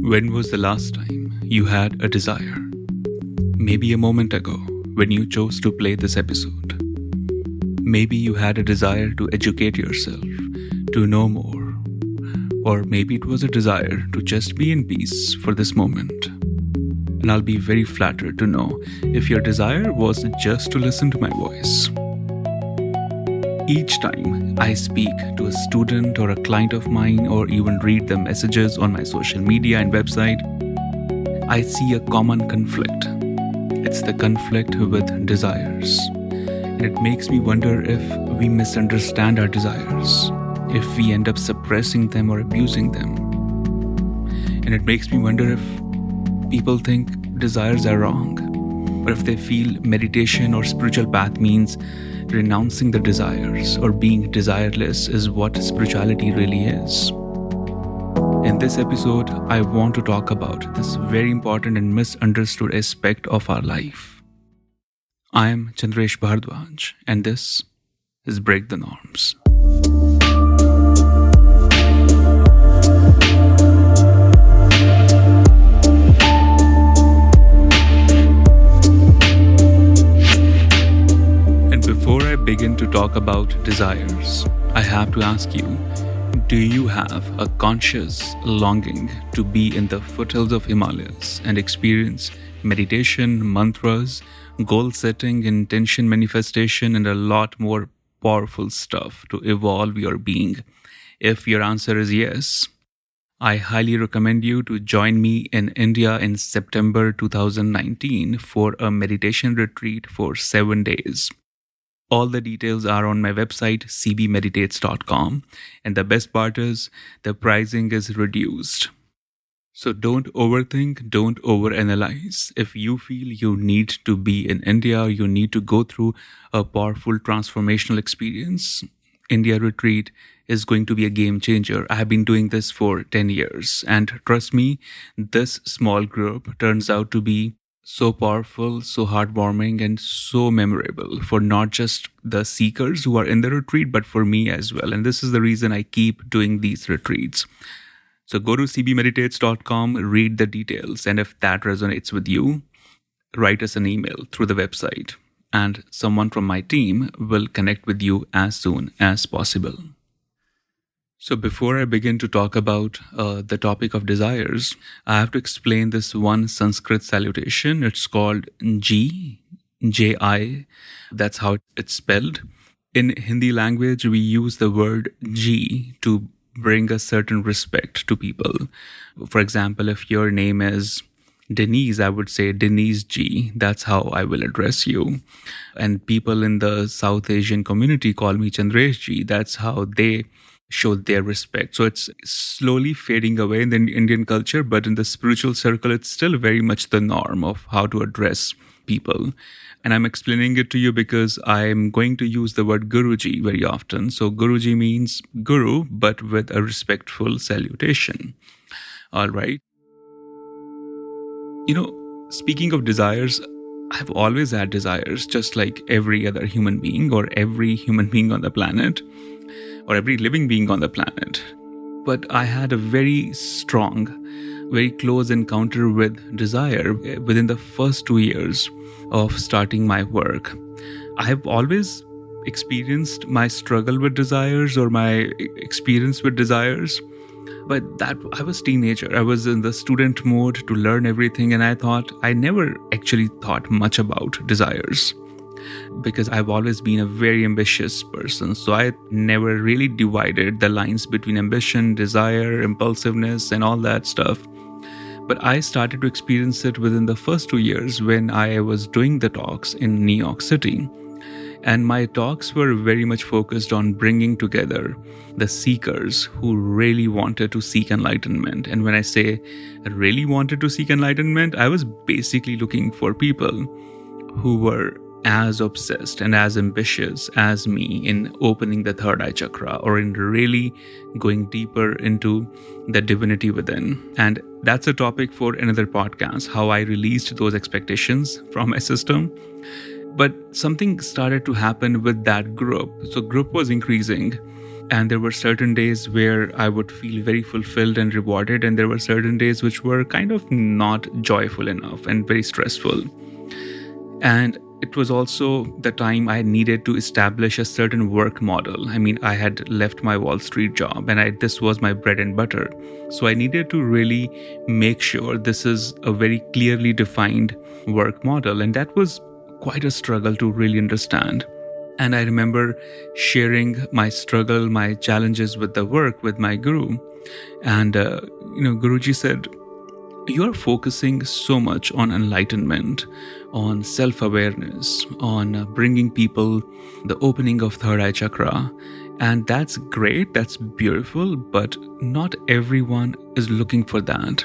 When was the last time you had a desire? Maybe a moment ago when you chose to play this episode. Maybe you had a desire to educate yourself, to know more. Or maybe it was a desire to just be in peace for this moment. And I'll be very flattered to know if your desire was just to listen to my voice. Each time I speak to a student or a client of mine, or even read the messages on my social media and website, I see a common conflict. It's the conflict with desires. And it makes me wonder if we misunderstand our desires, if we end up suppressing them or abusing them. And it makes me wonder if people think desires are wrong, or if they feel meditation or spiritual path means renouncing the desires or being desireless is what spirituality really is. In this episode, I want to talk about this very important and misunderstood aspect of our life. I am Chandresh Bhardwaj, and this is Break the Norms. Before I begin to talk about desires, I have to ask you, do you have a conscious longing to be in the foothills of Himalayas and experience meditation, mantras, goal setting, intention manifestation, and a lot more powerful stuff to evolve your being? If your answer is yes, I highly recommend you to join me in India in September 2019 for a meditation retreat for 7 days. All the details are on my website, cbmeditates.com. And the best part is, the pricing is reduced. So don't overthink, don't overanalyze. If you feel you need to be in India, you need to go through a powerful transformational experience, India retreat is going to be a game changer. I have been doing this for 10 years. And trust me, this small group turns out to be so powerful, so heartwarming, and so memorable for not just the seekers who are in the retreat, but for me as well. And this is the reason I keep doing these retreats. So go to cbmeditates.com, read the details, and if that resonates with you, write us an email through the website, and someone from my team will connect with you as soon as possible. So before I begin to talk about the topic of desires, I have to explain this one Sanskrit salutation. It's called Ji. That's how it's spelled. In Hindi language, we use the word Ji to bring a certain respect to people. For example, if your name is Denise, I would say Denise Ji. That's how I will address you. And people in the South Asian community call me Chandresh Ji. That's how they show their respect. So it's slowly fading away in the Indian culture, but in the spiritual circle, it's still very much the norm of how to address people. And I'm explaining it to you because I'm going to use the word Guruji very often. So Guruji means Guru, but with a respectful salutation. All right. Speaking of desires, I've always had desires, just like every other human being or every human being on the planet, or every living being on the planet. But I had a very strong, very close encounter with desire within the first 2 years of starting my work. I have always experienced my struggle with desires or my experience with desires, but that I was a teenager. I was in the student mode to learn everything, and I never actually thought much about desires, because I've always been a very ambitious person. So I never really divided the lines between ambition, desire, impulsiveness, and all that stuff. But I started to experience it within the first 2 years when I was doing the talks in New York City. And my talks were very much focused on bringing together the seekers who really wanted to seek enlightenment. And when I say really wanted to seek enlightenment, I was basically looking for people who were as obsessed and as ambitious as me in opening the third eye chakra, or in really going deeper into the divinity within. And that's a topic for another podcast, how I released those expectations from my system. But something started to happen with that group. So group was increasing, And there were certain days where I would feel very fulfilled and rewarded, and there were certain days which were kind of not joyful enough and very stressful. And it was also the time I needed to establish a certain work model. I mean, I had left my Wall Street job and this was my bread and butter. So I needed to really make sure this is a very clearly defined work model. And that was quite a struggle to really understand. And I remember sharing my struggle, my challenges with the work with my guru. And, Guruji said, you are focusing so much on enlightenment, on self-awareness, on bringing people the opening of third eye chakra. And that's great, that's beautiful, but not everyone is looking for that.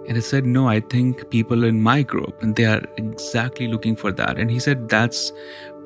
And I said, no, I think people in my group, and they are exactly looking for that. And he said, that's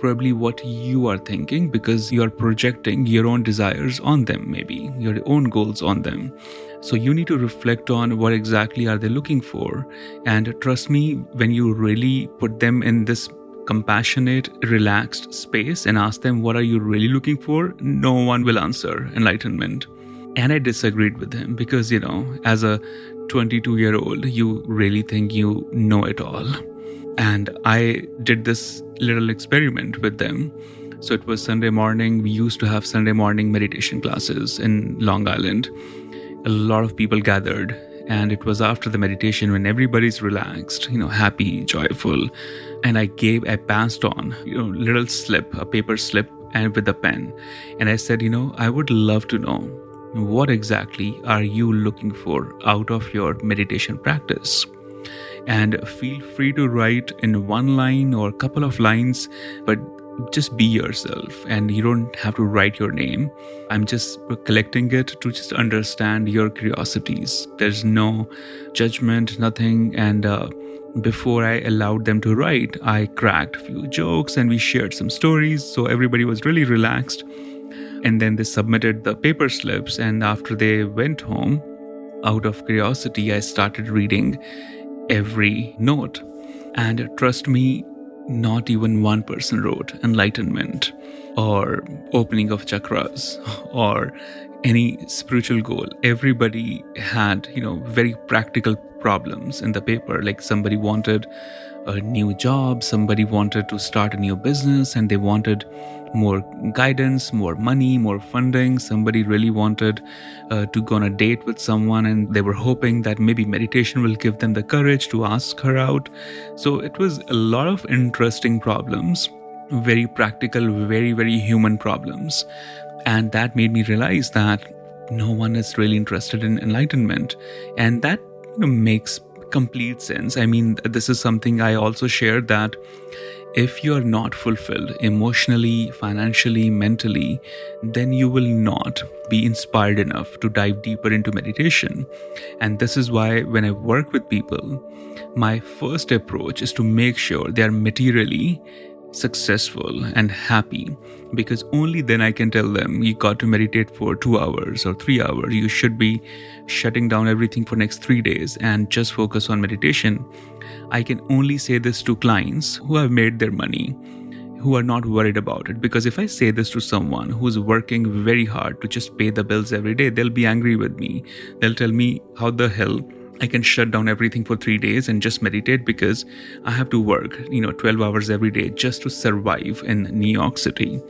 probably what you are thinking because you are projecting your own desires on them, maybe your own goals on them. So you need to reflect on what exactly are they looking for. And trust me, when you really put them in this compassionate, relaxed space and ask them, what are you really looking for? No one will answer enlightenment. And I disagreed with him because, as a 22-year-old, you really think you know it all. And I did this little experiment with them. So it was Sunday morning. We used to have Sunday morning meditation classes in Long Island. A lot of people gathered, and it was after the meditation when everybody's relaxed, happy, joyful. And I passed on, little slip, a paper slip, and with a pen. And I said, I would love to know what exactly are you looking for out of your meditation practice? And feel free to write in one line or a couple of lines, but just be yourself, and you don't have to write your name. I'm just collecting it to just understand your curiosities. There's no judgment, nothing. And before I allowed them to write, I cracked a few jokes and we shared some stories. So everybody was really relaxed. And then they submitted the paper slips. And after they went home, out of curiosity, I started reading every note. And trust me, not even one person wrote enlightenment or opening of chakras or any spiritual goal. Everybody had, very practical problems in the paper. Like somebody wanted a new job, somebody wanted to start a new business, and they wanted more guidance, more money, more funding. Somebody really wanted to go on a date with someone, and they were hoping that maybe meditation will give them the courage to ask her out. So it was a lot of interesting problems, very practical, very, very human problems. And that made me realize that no one is really interested in enlightenment. And that makes complete sense. I mean, this is something I also shared, that if you are not fulfilled emotionally, financially, mentally, then you will not be inspired enough to dive deeper into meditation. And this is why when I work with people, my first approach is to make sure they are materially successful and happy, because only then I can tell them, you got to meditate for 2 hours or 3 hours. You should be shutting down everything for next 3 days and just focus on meditation. I can only say this to clients who have made their money, who are not worried about it. Because if I say this to someone who's working very hard to just pay the bills every day, they'll be angry with me. They'll tell me, how the hell I can shut down everything for 3 days and just meditate, because I have to work, 12 hours every day just to survive in New York City.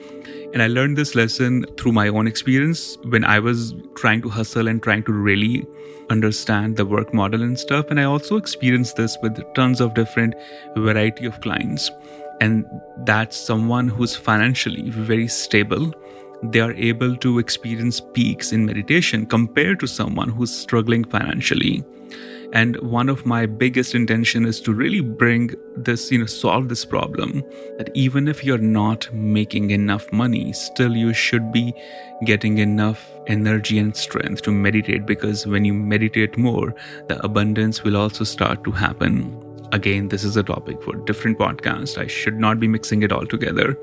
And I learned this lesson through my own experience when I was trying to hustle and trying to really understand the work model and stuff. And I also experienced this with tons of different variety of clients. And that's someone who's financially very stable. They are able to experience peaks in meditation compared to someone who's struggling financially. And one of my biggest intention is to really bring this, solve this problem, that even if you're not making enough money, still you should be getting enough energy and strength to meditate, because when you meditate more, the abundance will also start to happen. Again, this is a topic for different podcast. I should not be mixing it all together.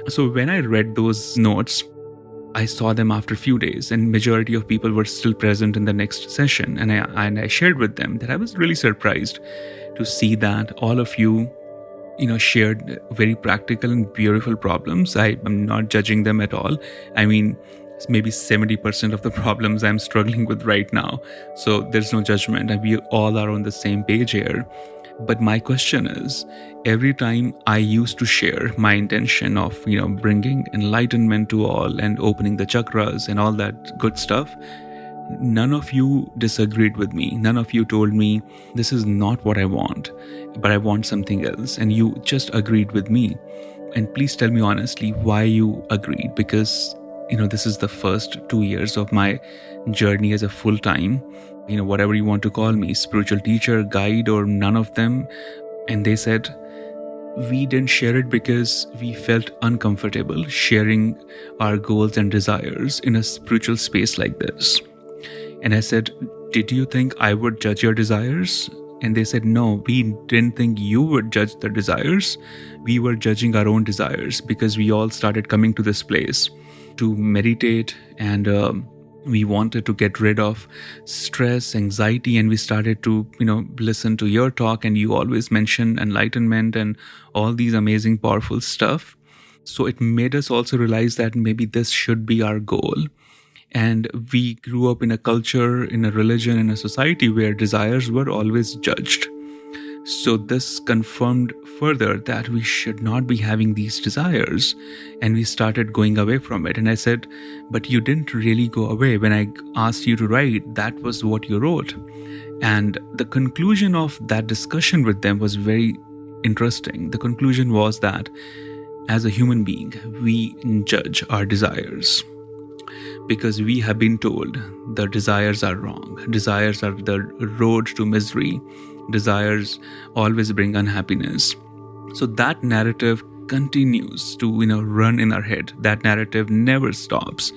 So when I read those notes, I saw them after a few days, and majority of people were still present in the next session. And I shared with them that I was really surprised to see that all of you, shared very practical and beautiful problems. I'm not judging them at all. I mean, maybe 70% of the problems I'm struggling with right now. So there's no judgment, and we all are on the same page here. But my question is, every time I used to share my intention of, bringing enlightenment to all and opening the chakras and all that good stuff, none of you disagreed with me. None of you told me this is not what I want, but I want something else. And you just agreed with me. And please tell me honestly why you agreed, because this is the first 2 years of my journey as a full-time, whatever you want to call me, spiritual teacher, guide, or none of them. And they said, we didn't share it because we felt uncomfortable sharing our goals and desires in a spiritual space like this. And I said, did you think I would judge your desires? And they said, no, we didn't think you would judge the desires. We were judging our own desires because we all started coming to this place to meditate, and we wanted to get rid of stress, anxiety, and we started to, listen to your talk, and you always mention enlightenment and all these amazing, powerful stuff. So it made us also realize that maybe this should be our goal. And we grew up in a culture, in a religion, in a society where desires were always judged. So this confirmed further that we should not be having these desires, and we started going away from it. And I said, but you didn't really go away. When I asked you to write, that was what you wrote. And the conclusion of that discussion with them was very interesting. The conclusion was that as a human being, we judge our desires because we have been told the desires are wrong. Desires are the road to misery. Desires always bring unhappiness. So that narrative continues to, run in our head. That narrative never stops.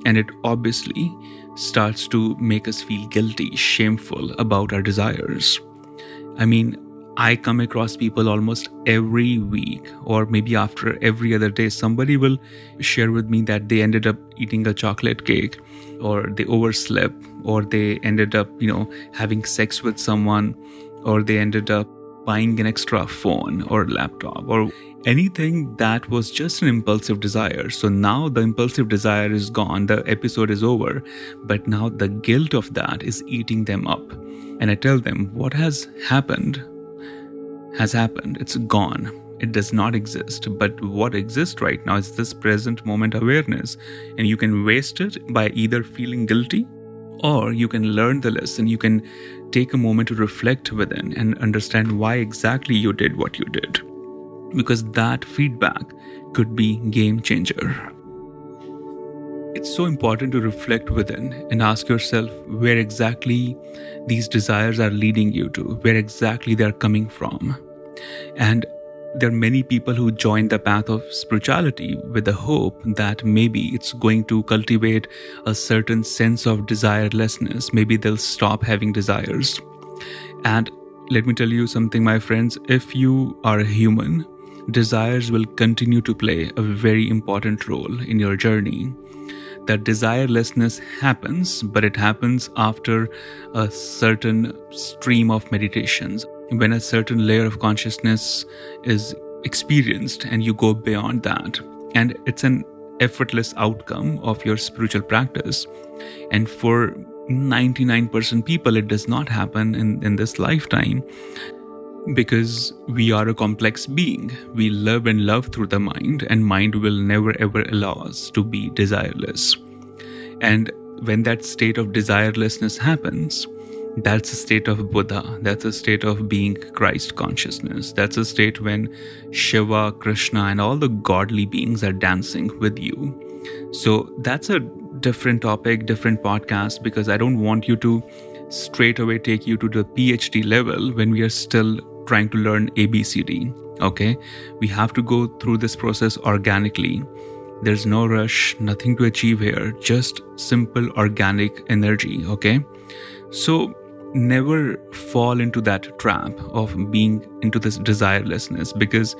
And it obviously starts to make us feel guilty, shameful about our desires. I mean, I come across people almost every week, or maybe after every other day, somebody will share with me that they ended up eating a chocolate cake, or they overslept, or they ended up, having sex with someone, or they ended up buying an extra phone or laptop, or anything that was just an impulsive desire. So now the impulsive desire is gone, the episode is over, but now the guilt of that is eating them up. And I tell them, what has happened, it's gone. It does not exist. But what exists right now is this present moment awareness. And you can waste it by either feeling guilty, or you can learn the lesson. You can take a moment to reflect within and understand why exactly you did what you did. Because that feedback could be game changer. It's so important to reflect within and ask yourself where exactly these desires are leading you to, where exactly they're coming from. And there are many people who join the path of spirituality with the hope that maybe it's going to cultivate a certain sense of desirelessness. Maybe they'll stop having desires. And let me tell you something, my friends, if you are a human, desires will continue to play a very important role in your journey. That desirelessness happens, but it happens after a certain stream of meditations. When a certain layer of consciousness is experienced and you go beyond that, and it's an effortless outcome of your spiritual practice. And for 99% people, it does not happen in this lifetime, because we are a complex being. We live and love through the mind, and mind will never ever allow us to be desireless. And when that state of desirelessness happens, that's a state of Buddha. That's a state of being Christ consciousness. That's a state when Shiva, Krishna, and all the godly beings are dancing with you. So that's a different topic, different podcast, because I don't want you to straight away take you to the PhD level when we are still trying to learn ABCD. Okay? We have to go through this process organically. There's no rush, nothing to achieve here, just simple organic energy. Okay? So never fall into that trap of being into this desirelessness, because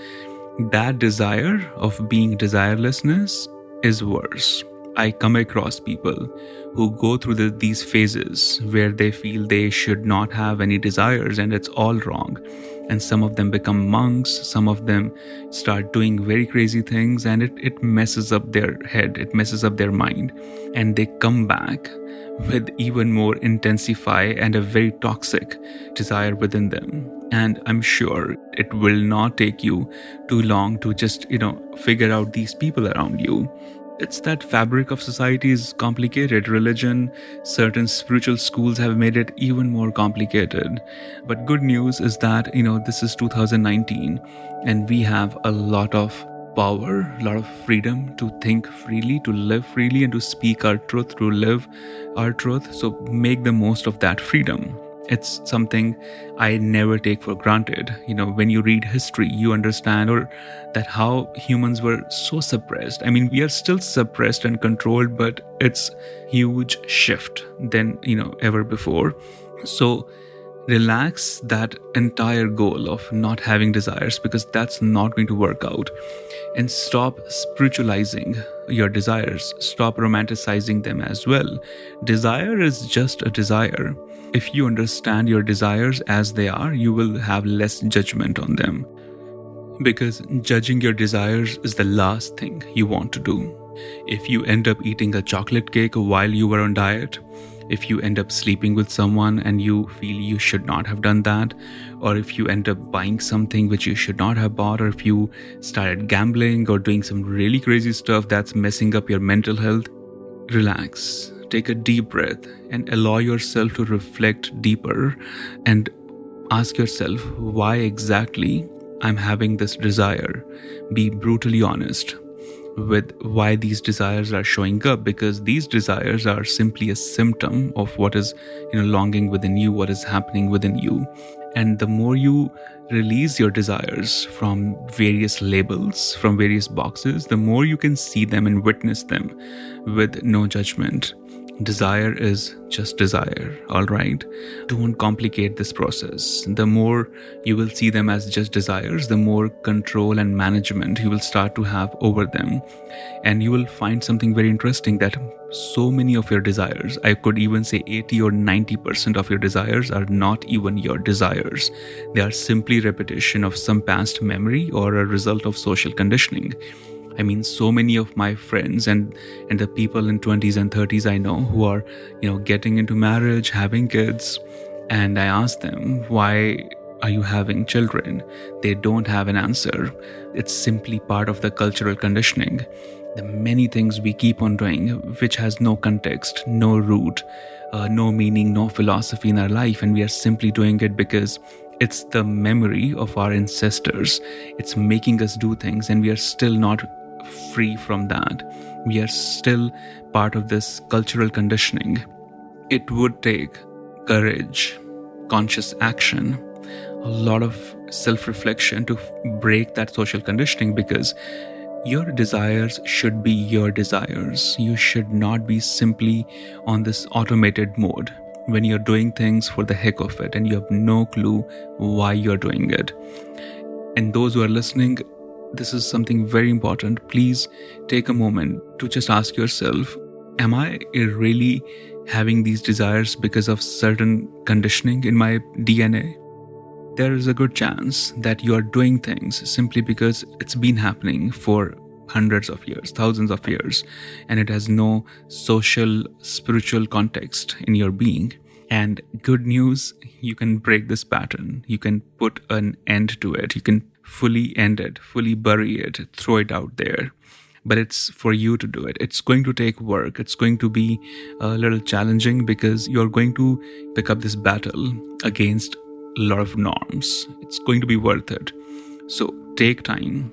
that desire of being desirelessness is worse. I come across people who go through these phases where they feel they should not have any desires and it's all wrong. And some of them become monks, some of them start doing very crazy things, and it messes up their head, it messes up their mind, and they come back with even more intensify and a very toxic desire within them. And I'm sure it will not take you too long to just, figure out these people around you. It's that fabric of society is complicated. Religion, certain spiritual schools have made it even more complicated. But good news is that, this is 2019 and we have a lot of power, a lot of freedom to think freely, to live freely, and to speak our truth, to live our truth. So make the most of that freedom. It's something I never take for granted. When you read history, you understand that how humans were so suppressed. I mean, we are still suppressed and controlled, but it's huge shift than, ever before. So relax that entire goal of not having desires, because that's not going to work out. And stop spiritualizing your desires. Stop romanticizing them as well. Desire is just a desire. If you understand your desires as they are, you will have less judgment on them. Because judging your desires is the last thing you want to do. If you end up eating a chocolate cake while you were on diet, if you end up sleeping with someone and you feel you should not have done that, or if you end up buying something which you should not have bought, or if you started gambling or doing some really crazy stuff that's messing up your mental health, relax. Take a deep breath and allow yourself to reflect deeper and ask yourself why exactly I'm having this desire. Be brutally honest with why these desires are showing up, because these desires are simply a symptom of what is, longing within you, what is happening within you. And the more you release your desires from various labels, from various boxes, the more you can see them and witness them with no judgment. Desire is just desire, all right? Don't complicate this process. The more you will see them as just desires, the more control and management you will start to have over them. And you will find something very interesting, that so many of your desires, I could even say 80 or 90% of your desires, are not even your desires. They are simply repetition of some past memory or a result of social conditioning. I mean, so many of my friends and the people in 20s and 30s I know who are, getting into marriage, having kids, and I ask them, why are you having children? They don't have an answer. It's simply part of the cultural conditioning. The many things we keep on doing, which has no context, no root, no meaning, no philosophy in our life, and we are simply doing it because it's the memory of our ancestors. It's making us do things, and we are still not free from that. We are still part of this cultural conditioning. It would take courage, conscious action, a lot of self-reflection to break that social conditioning, because your desires should be your desires. You should not be simply on this automated mode when you're doing things for the heck of it and you have no clue why you're doing it. And those who are listening, this is something very important. Please take a moment to just ask yourself, am I really having these desires because of certain conditioning in my DNA? There is a good chance that you are doing things simply because it's been happening for hundreds of years, thousands of years, and it has no social, spiritual context in your being. And good news, you can break this pattern. You can put an end to it. You can fully end it, fully bury it, throw it out there. But it's for you to do it. It's going to take work. It's going to be a little challenging because you're going to pick up this battle against a lot of norms. It's going to be worth it. So take time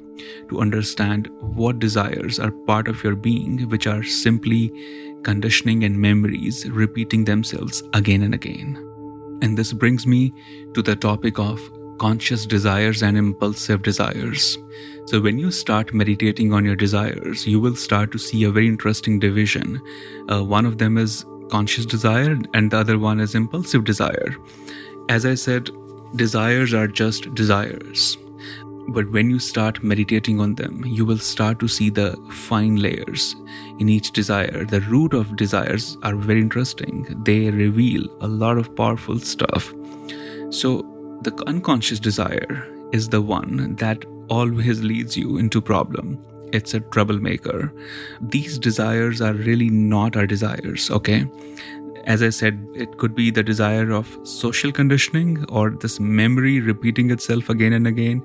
to understand what desires are part of your being, which are simply conditioning and memories repeating themselves again and again. And this brings me to the topic of conscious desires and impulsive desires. So when you start meditating on your desires, you will start to see a very interesting division. One of them is conscious desire and the other one is impulsive desire. As I said, desires are just desires. But when you start meditating on them, you will start to see the fine layers in each desire. The root of desires are very interesting. They reveal a lot of powerful stuff. So The unconscious desire is the one that always leads you into problem. It's a troublemaker. These desires are really not our desires, okay? As I said, it could be the desire of social conditioning or this memory repeating itself again and again,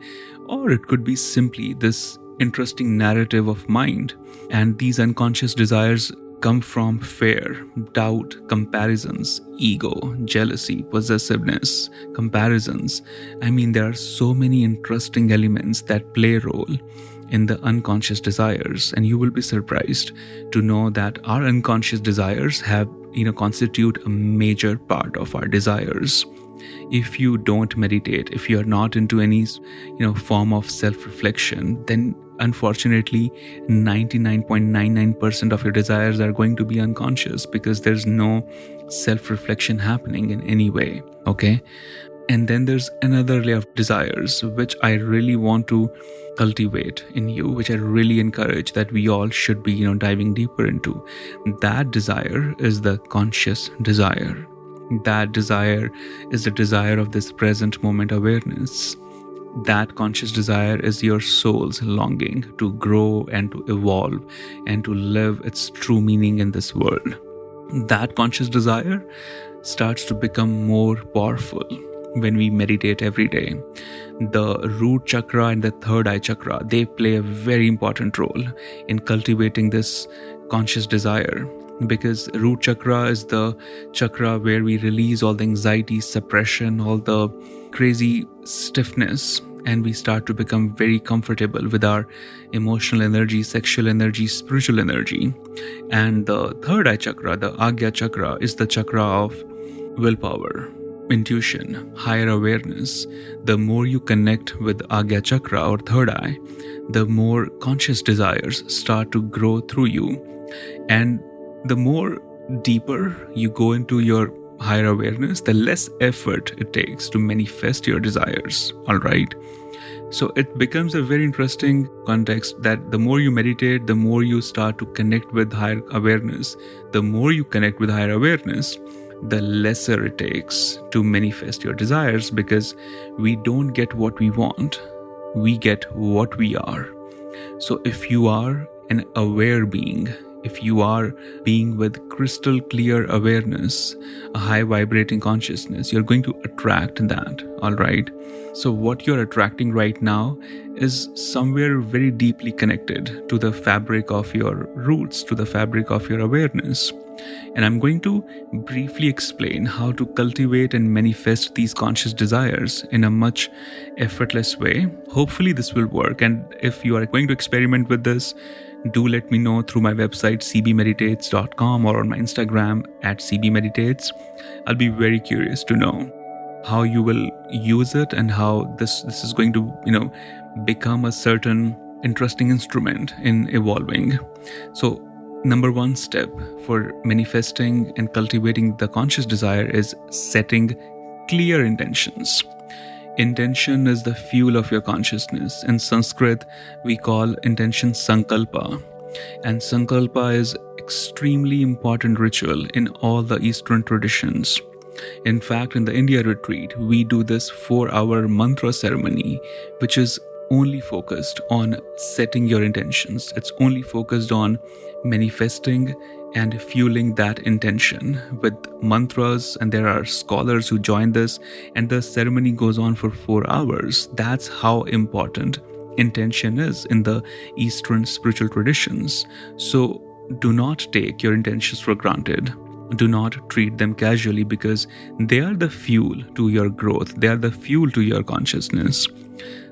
or it could be simply this interesting narrative of mind. And these unconscious desires come from fear, doubt, comparisons, ego, jealousy, possessiveness, comparisons. I mean, there are so many interesting elements that play a role in the unconscious desires, and you will be surprised to know that our unconscious desires have constitute a major part of our desires. If you don't meditate, if you are not into any form of self-reflection, then unfortunately 99.99% of your desires are going to be unconscious, because there's no self-reflection happening in any way. Okay. And then there's another layer of desires which I really want to cultivate in you, which I really encourage that we all should be diving deeper into. That desire is the conscious desire. That desire is the desire of this present moment awareness. That conscious desire is your soul's longing to grow and to evolve and to live its true meaning in this world. That conscious desire starts to become more powerful when we meditate every day. The root chakra and the third eye chakra, they play a very important role in cultivating this conscious desire, because root chakra is the chakra where we release all the anxiety, suppression, all the crazy stiffness, and we start to become very comfortable with our emotional energy, sexual energy, spiritual energy. And the third eye chakra, the Agya chakra, is the chakra of willpower, intuition, higher awareness. The more you connect with Agya chakra or third eye, the more conscious desires start to grow through you. And the more deeper you go into your higher awareness, the less effort it takes to manifest your desires. All right. So it becomes a very interesting context that the more you meditate, the more you start to connect with higher awareness. The more you connect with higher awareness, the lesser it takes to manifest your desires, because we don't get what we want, we get what we are. So if you are an aware being, if you are being with crystal clear awareness, a high vibrating consciousness, you're going to attract that, all right? So what you're attracting right now is somewhere very deeply connected to the fabric of your roots, to the fabric of your awareness. And I'm going to briefly explain how to cultivate and manifest these conscious desires in a much effortless way. Hopefully this will work. And if you are going to experiment with this, do let me know through my website cbmeditates.com or on my Instagram @cbmeditates. I'll be very curious to know how you will use it and how this is going to become a certain interesting instrument in evolving. So number one step for manifesting and cultivating the conscious desire is setting clear intentions. Intention is the fuel of your consciousness. In Sanskrit, we call intention sankalpa. And sankalpa is extremely important ritual in all the Eastern traditions. In fact, in the India retreat, we do this 4-hour mantra ceremony, which is only focused on setting your intentions. It's only focused on manifesting and fueling that intention with mantras. And there are scholars who join this, and the ceremony goes on for 4 hours. That's how important intention is in the Eastern spiritual traditions. So do not take your intentions for granted. Do not treat them casually, because they are the fuel to your growth. They are the fuel to your consciousness.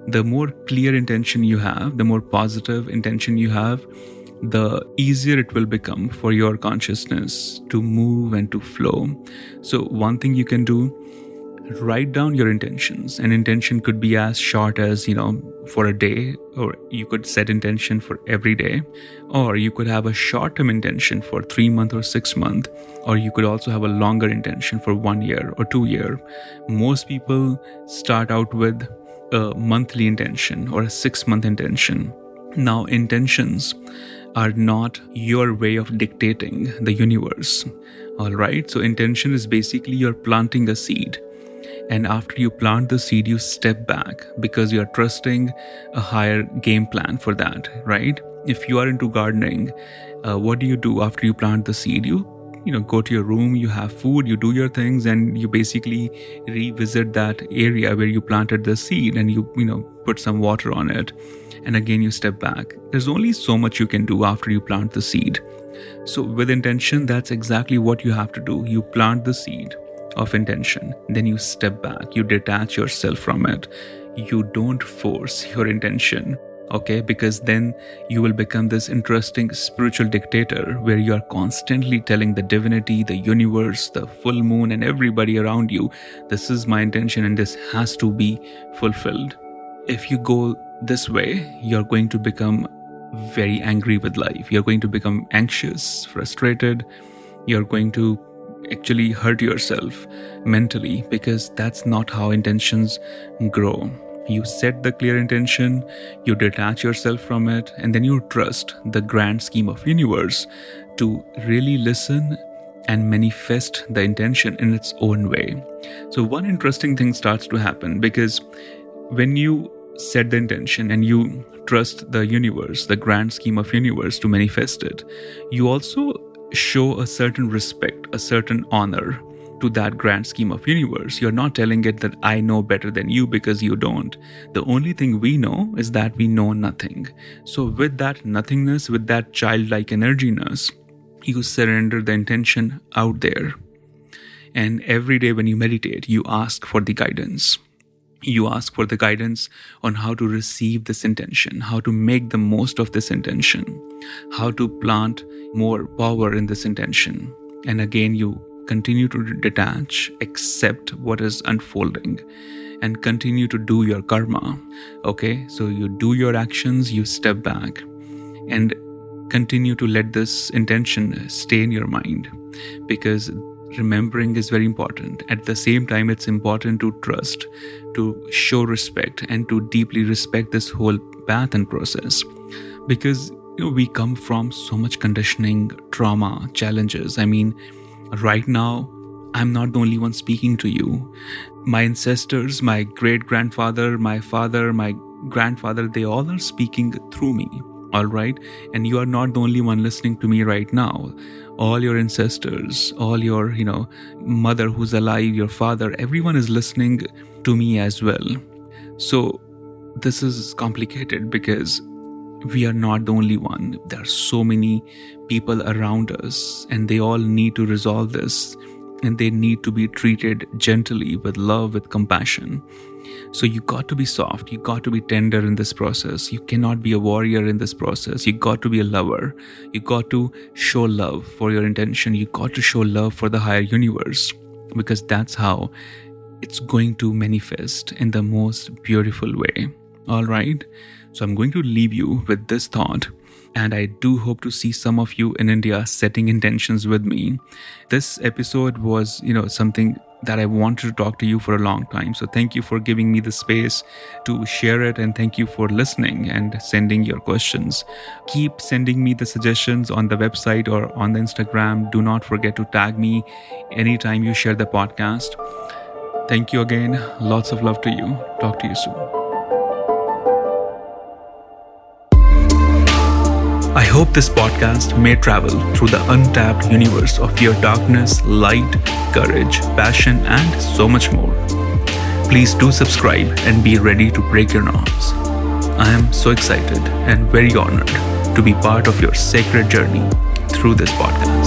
The more clear intention you have, the more positive intention you have, the easier it will become for your consciousness to move and to flow. So one thing you can do, write down your intentions. An intention could be as short as, for a day, or you could set intention for every day, or you could have a short-term intention for 3 months or 6 months, or you could also have a longer intention for 1 year or 2 years. Most people start out with a monthly intention or a 6-month intention. Now, intentions are not your way of dictating the universe. All right. So intention is basically you're planting a seed. And after you plant the seed, you step back because you are trusting a higher game plan for that, right? If you are into gardening, what do you do after you plant the seed? You go to your room, you have food, you do your things, and you basically revisit that area where you planted the seed, and you put some water on it, and again you step back. There's only so much you can do after you plant the seed. So with intention, that's exactly what you have to do. You plant the seed of intention, then you step back, you detach yourself from it. You don't force your intention, okay? Because then you will become this interesting spiritual dictator where you are constantly telling the divinity, the universe, the full moon, and everybody around you, this is my intention and this has to be fulfilled. If you go this way, you're going to become very angry with life. You're going to become anxious, frustrated. You're going to actually hurt yourself mentally, because that's not how intentions grow. You set the clear intention, you detach yourself from it, and then you trust the grand scheme of universe to really listen and manifest the intention in its own way. So one interesting thing starts to happen, because when you set the intention and you trust the universe, the grand scheme of universe, to manifest it, you also show a certain respect, a certain honor to that grand scheme of universe. You're not telling it that I know better than you, because you don't. The only thing we know is that we know nothing. So with that nothingness, with that childlike energiness, you surrender the intention out there. And every day when you meditate, you ask for the guidance. You ask for the guidance on how to receive this intention, how to make the most of this intention, how to plant more power in this intention. And again, you continue to detach, accept what is unfolding, and continue to do your karma. Okay, so you do your actions, you step back, and continue to let this intention stay in your mind, because remembering is very important. At the same time, it's important to trust, to show respect, and to deeply respect this whole path and process, because we come from so much conditioning, trauma, challenges. I mean, right now, I'm not the only one speaking to you. My ancestors, my great-grandfather, my father, my grandfather, they all are speaking through me, all right? And you are not the only one listening to me right now. All your ancestors, all your, mother who's alive, your father, everyone is listening to me as well. So this is complicated because we are not the only one. There are so many people around us, and they all need to resolve this, and they need to be treated gently, with love, with compassion. So you got to be soft, you got to be tender in this process. You cannot be a warrior in this process. You got to be a lover. You got to show love for your intention. You got to show love for the higher universe, because that's how it's going to manifest in the most beautiful way. All right. So I'm going to leave you with this thought, and I do hope to see some of you in India setting intentions with me. This episode was, something that I wanted to talk to you for a long time. So thank you for giving me the space to share it, and thank you for listening and sending your questions. Keep sending me the suggestions on the website or on the Instagram. Do not forget to tag me anytime you share the podcast. Thank you again. Lots of love to you. Talk to you soon. I hope this podcast may travel through the untapped universe of your darkness, light, courage, passion, and so much more. Please do subscribe and be ready to break your norms. I am so excited and very honored to be part of your sacred journey through this podcast.